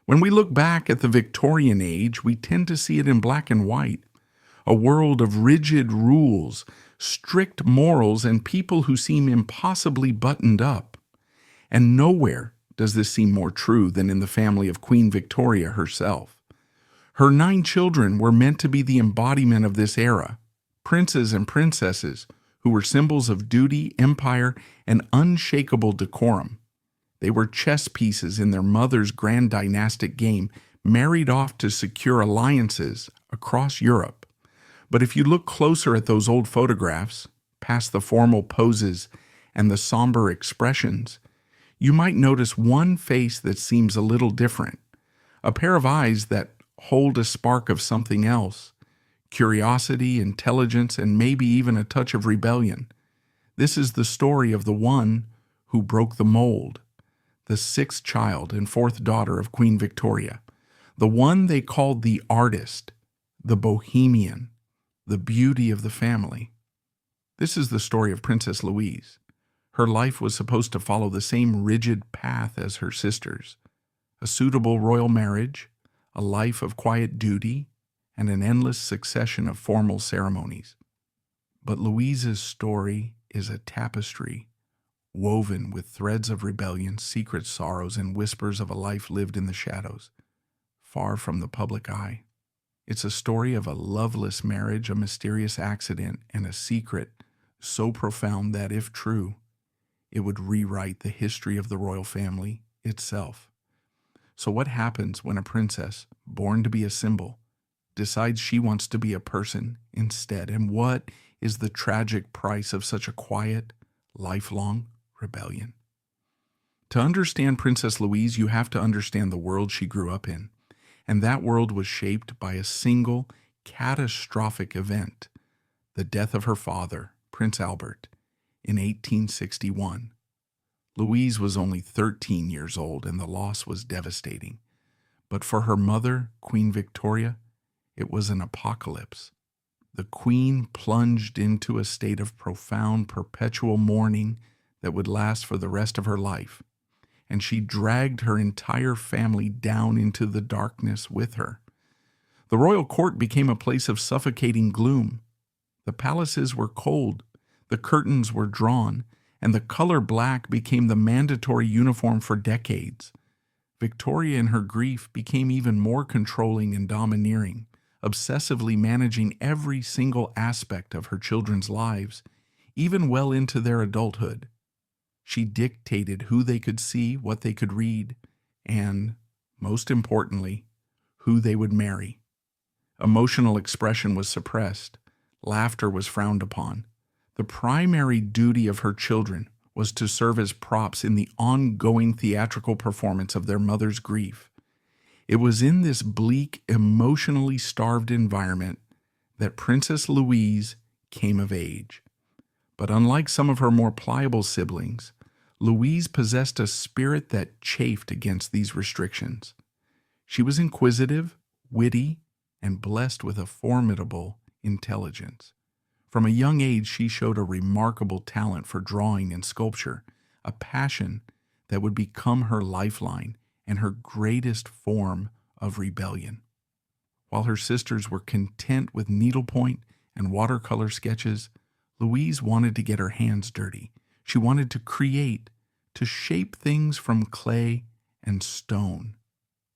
When we look back at the Victorian age, we tend to see it in black and white, a world of rigid rules, strict morals, and people who seem impossibly buttoned up. And nowhere does this seem more true than in the family of Queen Victoria herself. Her 9 children were meant to be the embodiment of this era, princes and princesses who were symbols of duty, empire, and unshakable decorum. They were chess pieces in their mother's grand dynastic game, married off to secure alliances across Europe. But if you look closer at those old photographs, past the formal poses and the somber expressions, you might notice one face that seems a little different, a pair of eyes that hold a spark of something else, curiosity, intelligence, and maybe even a touch of rebellion. This is the story of the one who broke the mold, the 6th child and 4th daughter of Queen Victoria, the one they called the artist, the bohemian, the beauty of the family. This is the story of Princess Louise. Her life was supposed to follow the same rigid path as her sisters: a suitable royal marriage, a life of quiet duty, and an endless succession of formal ceremonies. But Louise's story is a tapestry woven with threads of rebellion, secret sorrows, and whispers of a life lived in the shadows, far from the public eye. It's a story of a loveless marriage, a mysterious accident, and a secret so profound that, if true, it would rewrite the history of the royal family itself. So what happens when a princess, born to be a symbol, decides she wants to be a person instead? And what is the tragic price of such a quiet, lifelong rebellion? To understand Princess Louise, you have to understand the world she grew up in. And that world was shaped by a single catastrophic event: the death of her father, Prince Albert, in 1861. Louise was only 13 years old, and the loss was devastating. But for her mother, Queen Victoria, it was an apocalypse. The Queen plunged into a state of profound, perpetual mourning that would last for the rest of her life, and she dragged her entire family down into the darkness with her. The royal court became a place of suffocating gloom. The palaces were cold, the curtains were drawn, and the color black became the mandatory uniform for decades. Victoria, in her grief, became even more controlling and domineering, obsessively managing every single aspect of her children's lives, even well into their adulthood. She dictated who they could see, what they could read, and, most importantly, who they would marry. Emotional expression was suppressed. Laughter was frowned upon. The primary duty of her children was to serve as props in the ongoing theatrical performance of their mother's grief. It was in this bleak, emotionally starved environment that Princess Louise came of age. But unlike some of her more pliable siblings, Louise possessed a spirit that chafed against these restrictions. She was inquisitive, witty, and blessed with a formidable intelligence. From a young age, she showed a remarkable talent for drawing and sculpture, a passion that would become her lifeline and her greatest form of rebellion. While her sisters were content with needlepoint and watercolor sketches, Louise wanted to get her hands dirty. She wanted to create, to shape things from clay and stone.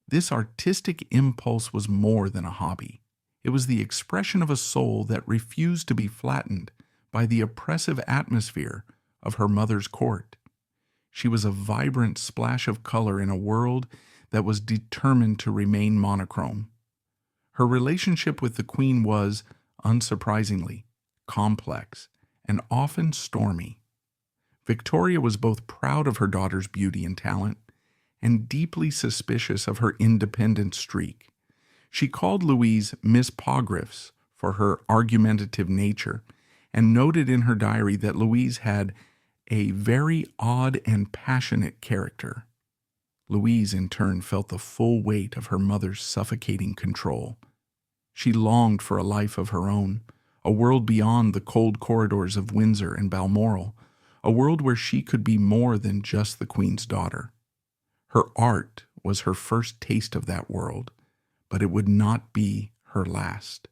This artistic impulse was more than a hobby. It was the expression of a soul that refused to be flattened by the oppressive atmosphere of her mother's court. She was a vibrant splash of color in a world that was determined to remain monochrome. Her relationship with the Queen was, unsurprisingly, complex and often stormy. Victoria was both proud of her daughter's beauty and talent and deeply suspicious of her independent streak. She called Louise Miss Pogriffs for her argumentative nature and noted in her diary that Louise had a very odd and passionate character. Louise, in turn, felt the full weight of her mother's suffocating control. She longed for a life of her own, a world beyond the cold corridors of Windsor and Balmoral, a world where she could be more than just the Queen's daughter. Her art was her first taste of that world, but it would not be her last.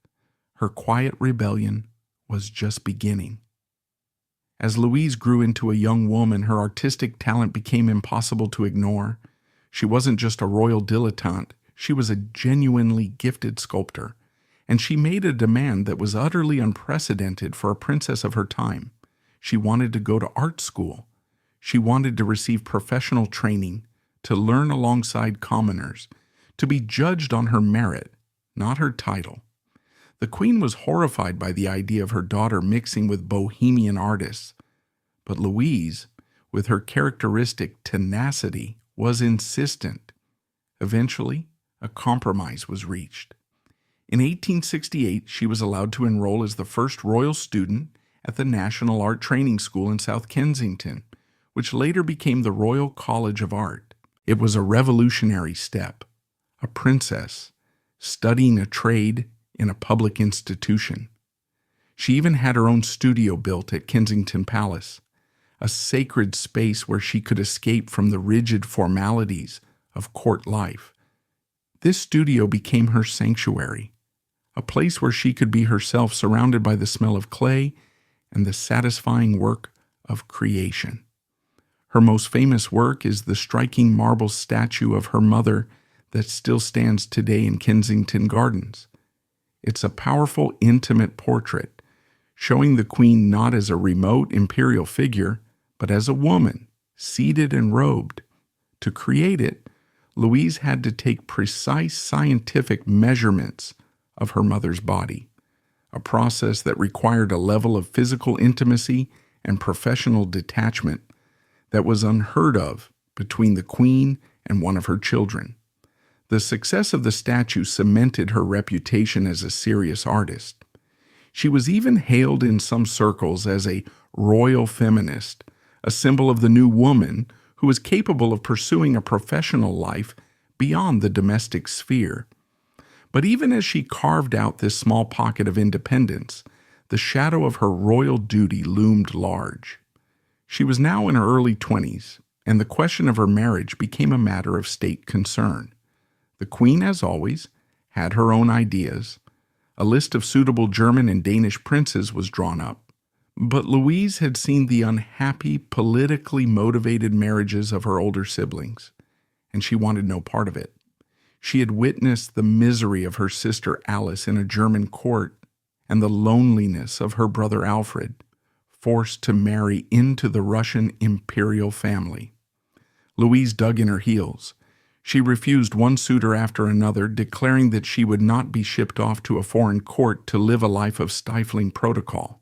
Her quiet rebellion was just beginning. As Louise grew into a young woman, her artistic talent became impossible to ignore. She wasn't just a royal dilettante, she was a genuinely gifted sculptor, and she made a demand that was utterly unprecedented for a princess of her time. She wanted to go to art school. She wanted to receive professional training, to learn alongside commoners, to be judged on her merit, not her title. The queen was horrified by the idea of her daughter mixing with bohemian artists, but Louise, with her characteristic tenacity, was insistent. Eventually, a compromise was reached. In 1868, she was allowed to enroll as the first royal student at the National Art Training School in South Kensington, which later became the Royal College of Art. It was a revolutionary step. A princess studying a trade in a public institution. She even had her own studio built at Kensington Palace, a sacred space where she could escape from the rigid formalities of court life. This studio became her sanctuary, a place where she could be herself, surrounded by the smell of clay and the satisfying work of creation. Her most famous work is the striking marble statue of her mother that still stands today in Kensington Gardens. It's a powerful, intimate portrait, showing the queen not as a remote imperial figure, but as a woman, seated and robed. To create it, Louise had to take precise scientific measurements of her mother's body, a process that required a level of physical intimacy and professional detachment that was unheard of between the queen and one of her children. The success of the statue cemented her reputation as a serious artist. She was even hailed in some circles as a royal feminist, a symbol of the new woman who was capable of pursuing a professional life beyond the domestic sphere. But even as she carved out this small pocket of independence, the shadow of her royal duty loomed large. She was now in her early 20s, and the question of her marriage became a matter of state concern. The queen, as always, had her own ideas. A list of suitable German and Danish princes was drawn up. But Louise had seen the unhappy, politically motivated marriages of her older siblings, and she wanted no part of it. She had witnessed the misery of her sister Alice in a German court and the loneliness of her brother Alfred, forced to marry into the Russian imperial family. Louise dug in her heels. She refused one suitor after another, declaring that she would not be shipped off to a foreign court to live a life of stifling protocol.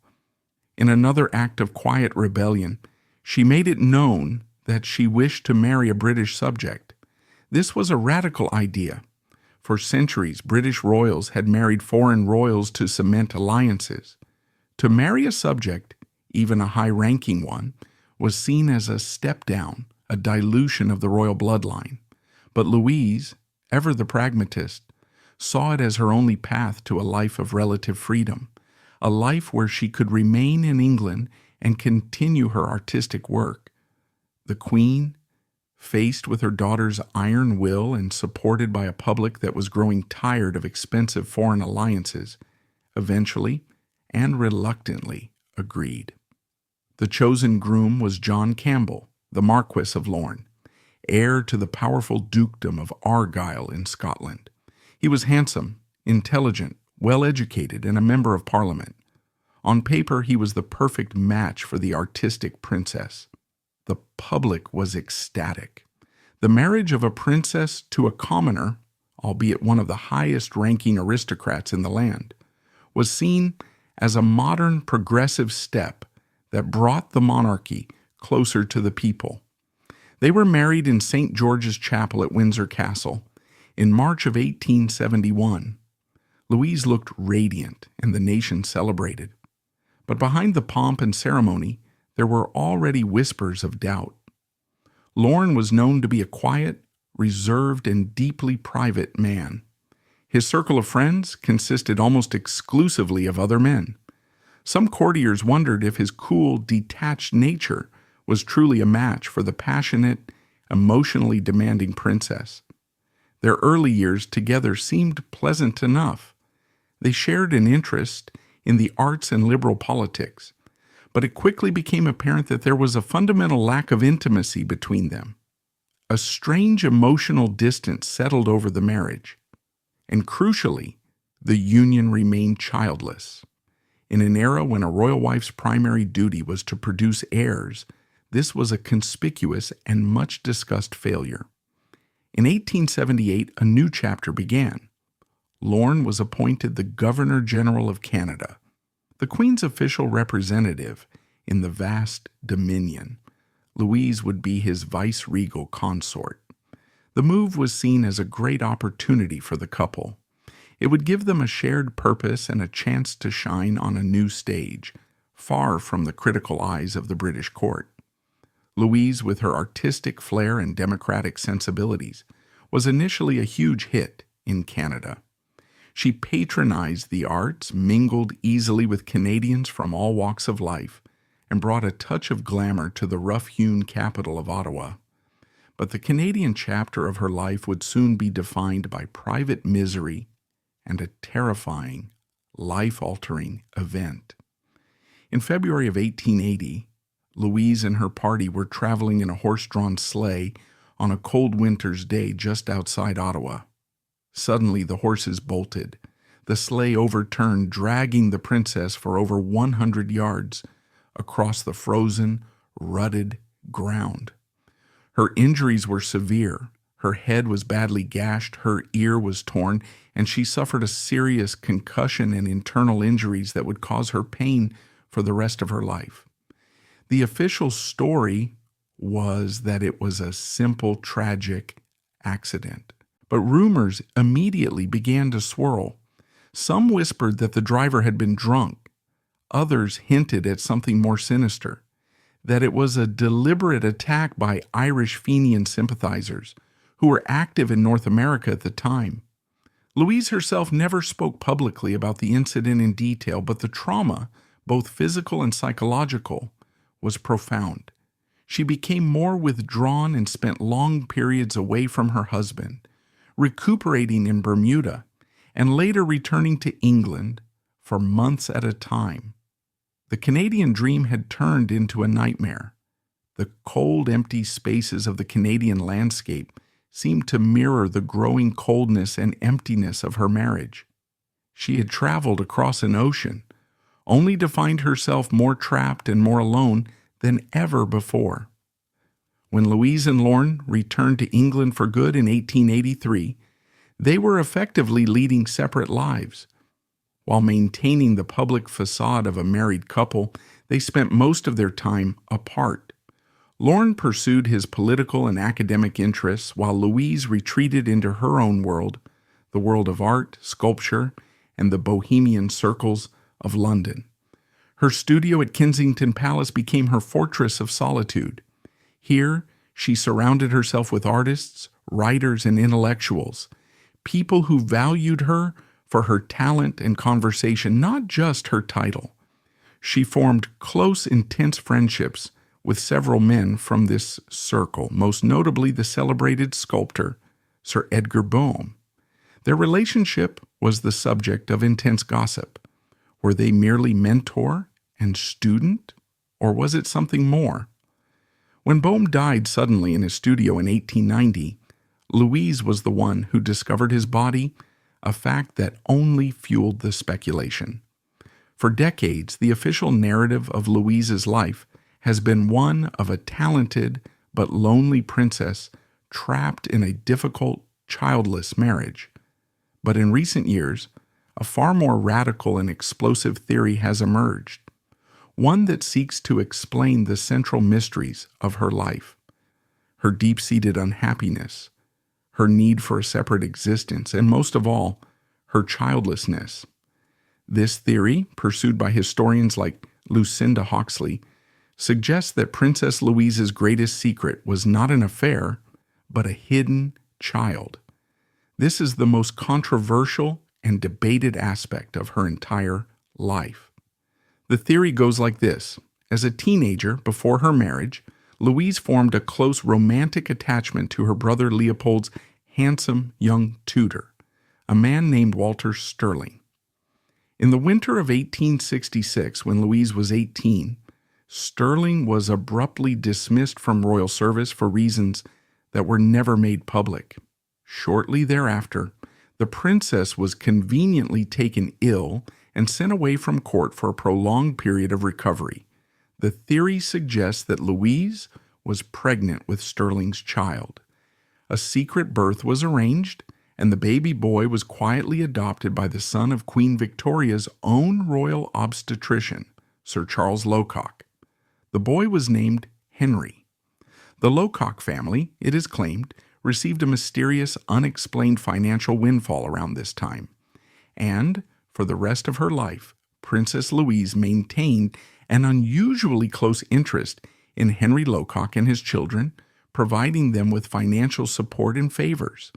In another act of quiet rebellion, she made it known that she wished to marry a British subject. This was a radical idea. For centuries, British royals had married foreign royals to cement alliances. To marry a subject, even a high-ranking one, was seen as a step down, a dilution of the royal bloodline. But Louise, ever the pragmatist, saw it as her only path to a life of relative freedom, a life where she could remain in England and continue her artistic work. The queen, faced with her daughter's iron will and supported by a public that was growing tired of expensive foreign alliances, eventually and reluctantly agreed. The chosen groom was John Campbell, the Marquess of Lorne, heir to the powerful dukedom of Argyll in Scotland. He was handsome, intelligent, well-educated, and a member of Parliament. On paper, he was the perfect match for the artistic princess. The public was ecstatic. The marriage of a princess to a commoner, albeit one of the highest-ranking aristocrats in the land, was seen as a modern progressive step that brought the monarchy closer to the people. They were married in St. George's Chapel at Windsor Castle in March of 1871. Louise looked radiant, and the nation celebrated. But behind the pomp and ceremony, there were already whispers of doubt. Lorne was known to be a quiet, reserved, and deeply private man. His circle of friends consisted almost exclusively of other men. Some courtiers wondered if his cool, detached nature was truly a match for the passionate, emotionally demanding princess. Their early years together seemed pleasant enough. They shared an interest in the arts and liberal politics, but it quickly became apparent that there was a fundamental lack of intimacy between them. A strange emotional distance settled over the marriage, and crucially, the union remained childless. In an era when a royal wife's primary duty was to produce heirs, this was a conspicuous and much discussed failure. In 1878, a new chapter began. Lorne was appointed the Governor-General of Canada, the Queen's official representative in the vast dominion. Louise would be his vice-regal consort. The move was seen as a great opportunity for the couple. It would give them a shared purpose and a chance to shine on a new stage, far from the critical eyes of the British court. Louise, with her artistic flair and democratic sensibilities, was initially a huge hit in Canada. She patronized the arts, mingled easily with Canadians from all walks of life, and brought a touch of glamour to the rough-hewn capital of Ottawa. But the Canadian chapter of her life would soon be defined by private misery and a terrifying, life-altering event. In February of 1880, Louise and her party were traveling in a horse-drawn sleigh on a cold winter's day just outside Ottawa. Suddenly the horses bolted. The sleigh overturned, dragging the princess for over 100 yards across the frozen, rutted ground. Her injuries were severe. Her head was badly gashed, her ear was torn, and she suffered a serious concussion and internal injuries that would cause her pain for the rest of her life. The official story was that it was a simple, tragic accident. But rumors immediately began to swirl. Some whispered that the driver had been drunk. Others hinted at something more sinister, that it was a deliberate attack by Irish Fenian sympathizers who were active in North America at the time. Louise herself never spoke publicly about the incident in detail, but the trauma, both physical and psychological, was profound. She became more withdrawn and spent long periods away from her husband, recuperating in Bermuda, and later returning to England for months at a time. The Canadian dream had turned into a nightmare. The cold, empty spaces of the Canadian landscape seemed to mirror the growing coldness and emptiness of her marriage. She had traveled across an ocean, only to find herself more trapped and more alone than ever before. When Louise and Lorne returned to England for good in 1883, they were effectively leading separate lives. While maintaining the public facade of a married couple, they spent most of their time apart. Lorne pursued his political and academic interests, while Louise retreated into her own world, the world of art, sculpture, and the bohemian circles of London. Her studio at Kensington Palace became her fortress of solitude. Here, she surrounded herself with artists, writers, and intellectuals, people who valued her for her talent and conversation, not just her title. She formed close, intense friendships with several men from this circle, most notably the celebrated sculptor, Sir Edgar Boehm. Their relationship was the subject of intense gossip. Were they merely mentor and student, or was it something more? When Boehm died suddenly in his studio in 1890, Louise was the one who discovered his body, a fact that only fueled the speculation. For decades, the official narrative of Louise's life has been one of a talented but lonely princess trapped in a difficult, childless marriage. But in recent years, a far more radical and explosive theory has emerged, one that seeks to explain the central mysteries of her life, her deep-seated unhappiness, her need for a separate existence, and most of all, her childlessness. This theory, pursued by historians like Lucinda Huxley, suggests that Princess Louise's greatest secret was not an affair, but a hidden child. This is the most controversial and debated aspect of her entire life. The theory goes like this. As a teenager, before her marriage, Louise formed a close romantic attachment to her brother Leopold's handsome young tutor, a man named Walter Stirling. In the winter of 1866, when Louise was 18, Stirling was abruptly dismissed from royal service for reasons that were never made public. Shortly thereafter, the princess was conveniently taken ill and sent away from court for a prolonged period of recovery. The theory suggests that Louise was pregnant with Stirling's child. A secret birth was arranged, and the baby boy was quietly adopted by the son of Queen Victoria's own royal obstetrician, Sir Charles Locock. The boy was named Henry. The Locock family, it is claimed, received a mysterious, unexplained financial windfall around this time, and for the rest of her life, Princess Louise maintained an unusually close interest in Henry Locock and his children, providing them with financial support and favors.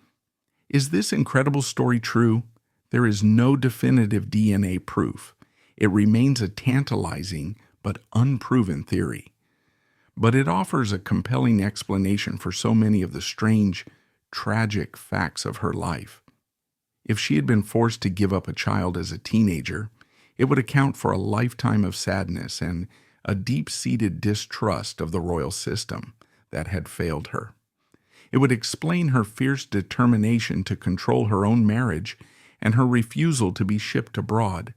Is this incredible story true? There is no definitive DNA proof. It remains a tantalizing but unproven theory. But it offers a compelling explanation for so many of the strange, tragic facts of her life. If she had been forced to give up a child as a teenager, it would account for a lifetime of sadness and a deep-seated distrust of the royal system that had failed her. It would explain her fierce determination to control her own marriage and her refusal to be shipped abroad,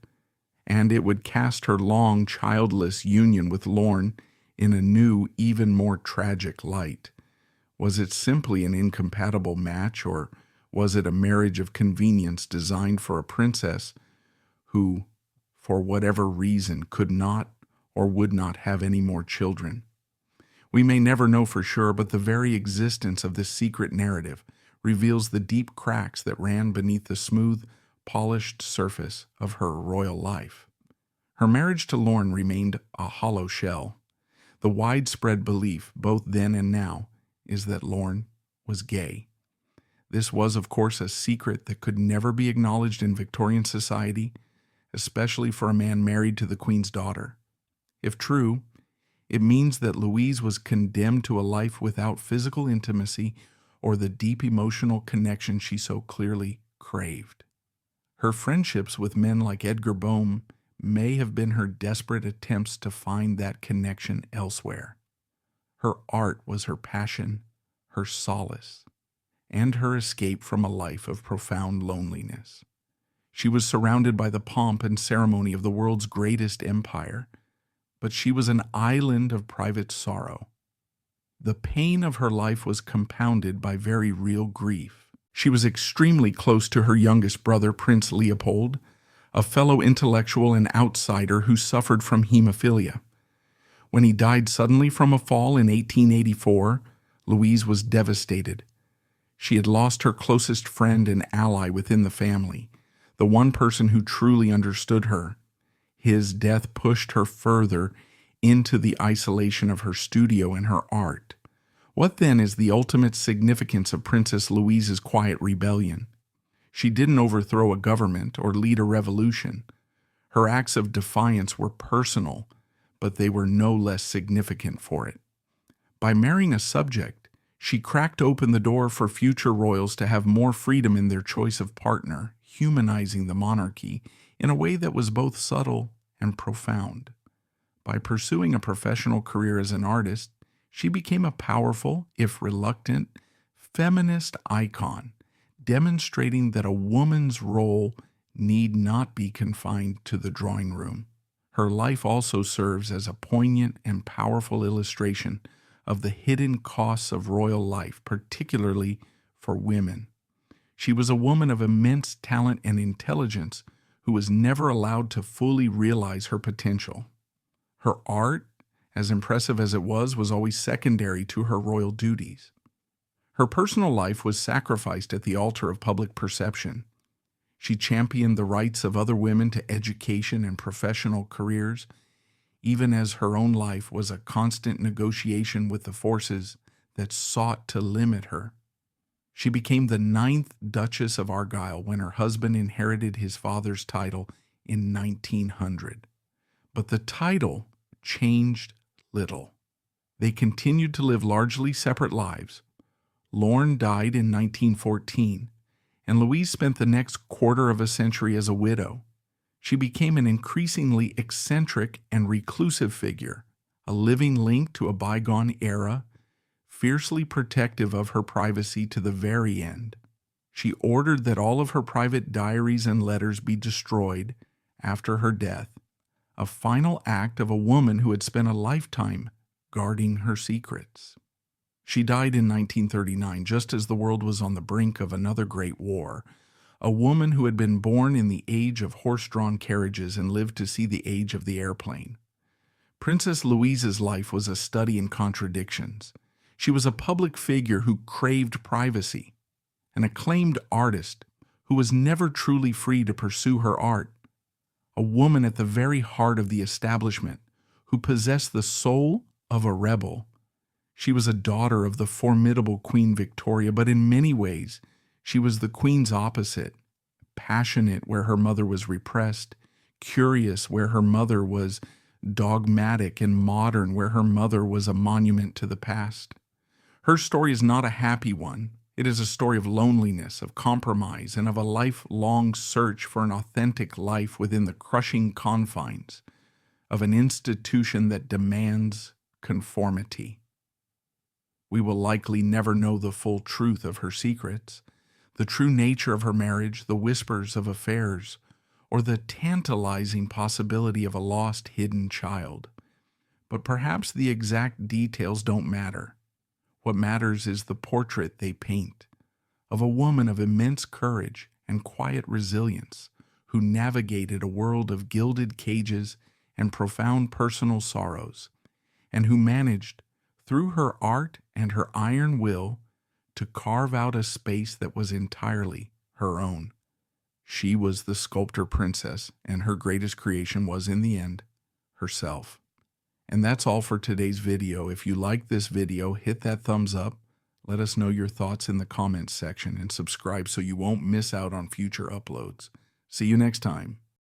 and it would cast her long, childless union with Lorne in a new, even more tragic light. Was it simply an incompatible match, or was it a marriage of convenience designed for a princess who, for whatever reason, could not or would not have any more children? We may never know for sure, but the very existence of this secret narrative reveals the deep cracks that ran beneath the smooth, polished surface of her royal life. Her marriage to Lorne remained a hollow shell. The widespread belief, both then and now, is that Lorne was gay. This was, of course, a secret that could never be acknowledged in Victorian society, especially for a man married to the Queen's daughter. If true, it means that Louise was condemned to a life without physical intimacy or the deep emotional connection she so clearly craved. Her friendships with men like Edgar Boehm may have been her desperate attempts to find that connection elsewhere. Her art was her passion, her solace, and her escape from a life of profound loneliness. She was surrounded by the pomp and ceremony of the world's greatest empire, but she was an island of private sorrow. The pain of her life was compounded by very real grief. She was extremely close to her youngest brother, Prince Leopold, a fellow intellectual and outsider who suffered from hemophilia. When he died suddenly from a fall in 1884, Louise was devastated. She had lost her closest friend and ally within the family, the one person who truly understood her. His death pushed her further into the isolation of her studio and her art. What then is the ultimate significance of Princess Louise's quiet rebellion? She didn't overthrow a government or lead a revolution. Her acts of defiance were personal, but they were no less significant for it. By marrying a subject, she cracked open the door for future royals to have more freedom in their choice of partner, humanizing the monarchy in a way that was both subtle and profound. By pursuing a professional career as an artist, she became a powerful, if reluctant, feminist icon, demonstrating that a woman's role need not be confined to the drawing room. Her life also serves as a poignant and powerful illustration of the hidden costs of royal life, particularly for women. She was a woman of immense talent and intelligence who was never allowed to fully realize her potential. Her art, as impressive as it was always secondary to her royal duties. Her personal life was sacrificed at the altar of public perception. She championed the rights of other women to education and professional careers, even as her own life was a constant negotiation with the forces that sought to limit her. She became the 9th Duchess of Argyll when her husband inherited his father's title in 1900. But the title changed little. They continued to live largely separate lives. Lorne died in 1914, and Louise spent the next quarter of a century as a widow. She became an increasingly eccentric and reclusive figure, a living link to a bygone era, fiercely protective of her privacy to the very end. She ordered that all of her private diaries and letters be destroyed after her death, a final act of a woman who had spent a lifetime guarding her secrets. She died in 1939, just as the world was on the brink of another great war, a woman who had been born in the age of horse-drawn carriages and lived to see the age of the airplane. Princess Louise's life was a study in contradictions. She was a public figure who craved privacy, an acclaimed artist who was never truly free to pursue her art, a woman at the very heart of the establishment who possessed the soul of a rebel. She was a daughter of the formidable Queen Victoria, but in many ways she was the Queen's opposite, passionate where her mother was repressed, curious where her mother was dogmatic, and modern where her mother was a monument to the past. Her story is not a happy one. It is a story of loneliness, of compromise, and of a lifelong search for an authentic life within the crushing confines of an institution that demands conformity. We will likely never know the full truth of her secrets, the true nature of her marriage, the whispers of affairs, or the tantalizing possibility of a lost, hidden child. But perhaps the exact details don't matter. What matters is the portrait they paint of a woman of immense courage and quiet resilience who navigated a world of gilded cages and profound personal sorrows, and who managed, through her art and her iron will, to carve out a space that was entirely her own. She was the sculptor princess, and her greatest creation was, in the end, herself. And that's all for today's video. If you like this video, hit that thumbs up, let us know your thoughts in the comments section, and subscribe so you won't miss out on future uploads. See you next time.